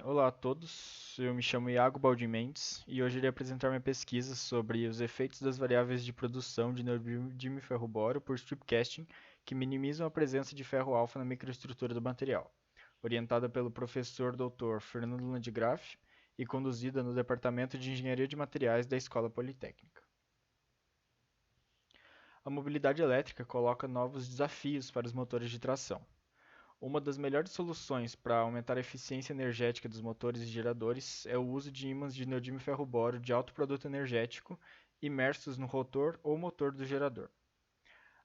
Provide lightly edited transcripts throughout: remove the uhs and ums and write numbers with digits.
Olá a todos, eu me chamo Iago Baldi Mendes e hoje irei apresentar minha pesquisa sobre os efeitos das variáveis de produção de neodímio ferro-boro por stripcasting que minimizam a presença de ferro-alfa na microestrutura do material, orientada pelo professor Dr. Fernando Landgraf e conduzida no Departamento de Engenharia de Materiais da Escola Politécnica. A mobilidade elétrica coloca novos desafios para os motores de tração. Uma das melhores soluções para aumentar a eficiência energética dos motores e geradores é o uso de ímãs de neodímio ferro-boro de alto produto energético imersos no rotor ou motor do gerador.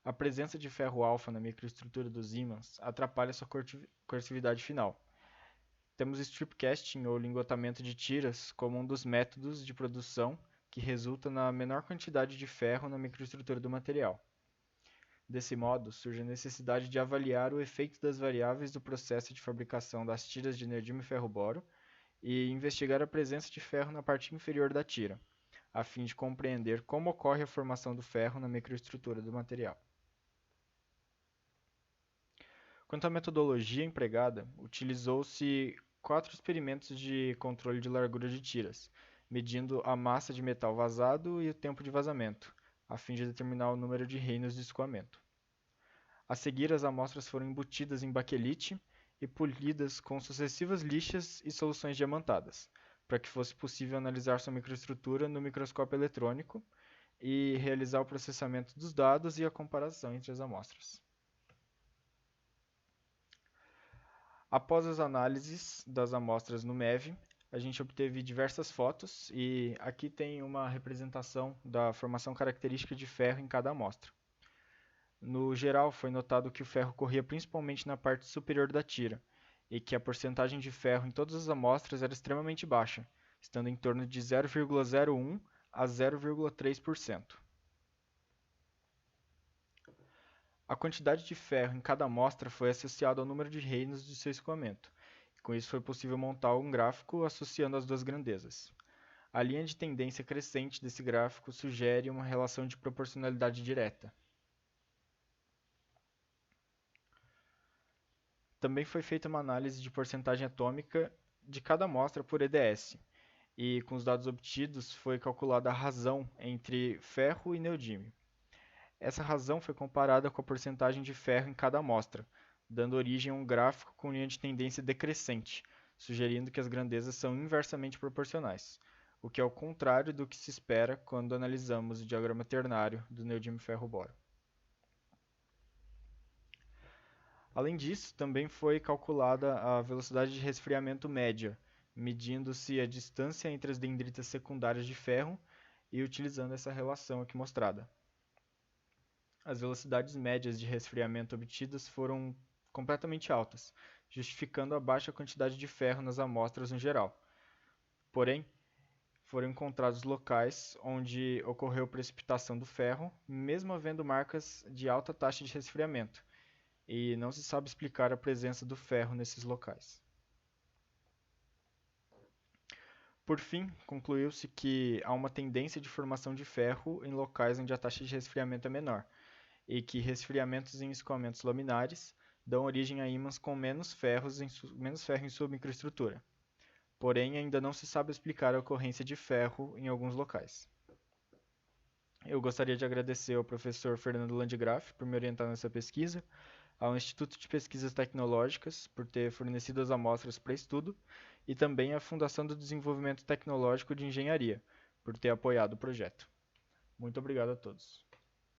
A presença de ferro-alfa na microestrutura dos ímãs atrapalha sua coercividade final. Temos stripcasting ou lingotamento de tiras como um dos métodos de produção que resulta na menor quantidade de ferro na microestrutura do material. Desse modo, surge a necessidade de avaliar o efeito das variáveis do processo de fabricação das tiras de neodímio ferro-boro e investigar a presença de ferro na parte inferior da tira, a fim de compreender como ocorre a formação do ferro na microestrutura do material. Quanto à metodologia empregada, utilizou-se 4 experimentos de controle de largura de tiras, medindo a massa de metal vazado e o tempo de vazamento, a fim de determinar o número de reinos de escoamento. A seguir, as amostras foram embutidas em baquelite e polidas com sucessivas lixas e soluções diamantadas, para que fosse possível analisar sua microestrutura no microscópio eletrônico e realizar o processamento dos dados e a comparação entre as amostras. Após as análises das amostras no MEV, a gente obteve diversas fotos e aqui tem uma representação da formação característica de ferro em cada amostra. No geral, foi notado que o ferro corria principalmente na parte superior da tira, e que a porcentagem de ferro em todas as amostras era extremamente baixa, estando em torno de 0,01 a 0,3%. A quantidade de ferro em cada amostra foi associada ao número de reinos de seu escoamento, e com isso foi possível montar um gráfico associando as duas grandezas. A linha de tendência crescente desse gráfico sugere uma relação de proporcionalidade direta. Também foi feita uma análise de porcentagem atômica de cada amostra por EDS, e com os dados obtidos foi calculada a razão entre ferro e neodímio. Essa razão foi comparada com a porcentagem de ferro em cada amostra, dando origem a um gráfico com linha de tendência decrescente, sugerindo que as grandezas são inversamente proporcionais, o que é o contrário do que se espera quando analisamos o diagrama ternário do neodímio ferro-boro. Além disso, também foi calculada a velocidade de resfriamento média, medindo-se a distância entre as dendritas secundárias de ferro e utilizando essa relação aqui mostrada. As velocidades médias de resfriamento obtidas foram completamente altas, justificando a baixa quantidade de ferro nas amostras no geral. Porém, foram encontrados locais onde ocorreu precipitação do ferro, mesmo havendo marcas de alta taxa de resfriamento, e não se sabe explicar a presença do ferro nesses locais. Por fim, concluiu-se que há uma tendência de formação de ferro em locais onde a taxa de resfriamento é menor, e que resfriamentos em escoamentos laminares dão origem a ímãs com menos ferro em sua microestrutura. Porém, ainda não se sabe explicar a ocorrência de ferro em alguns locais. Eu gostaria de agradecer ao professor Fernando Landgraf por me orientar nessa pesquisa, ao Instituto de Pesquisas Tecnológicas por ter fornecido as amostras para estudo e também à Fundação do Desenvolvimento Tecnológico de Engenharia por ter apoiado o projeto. Muito obrigado a todos.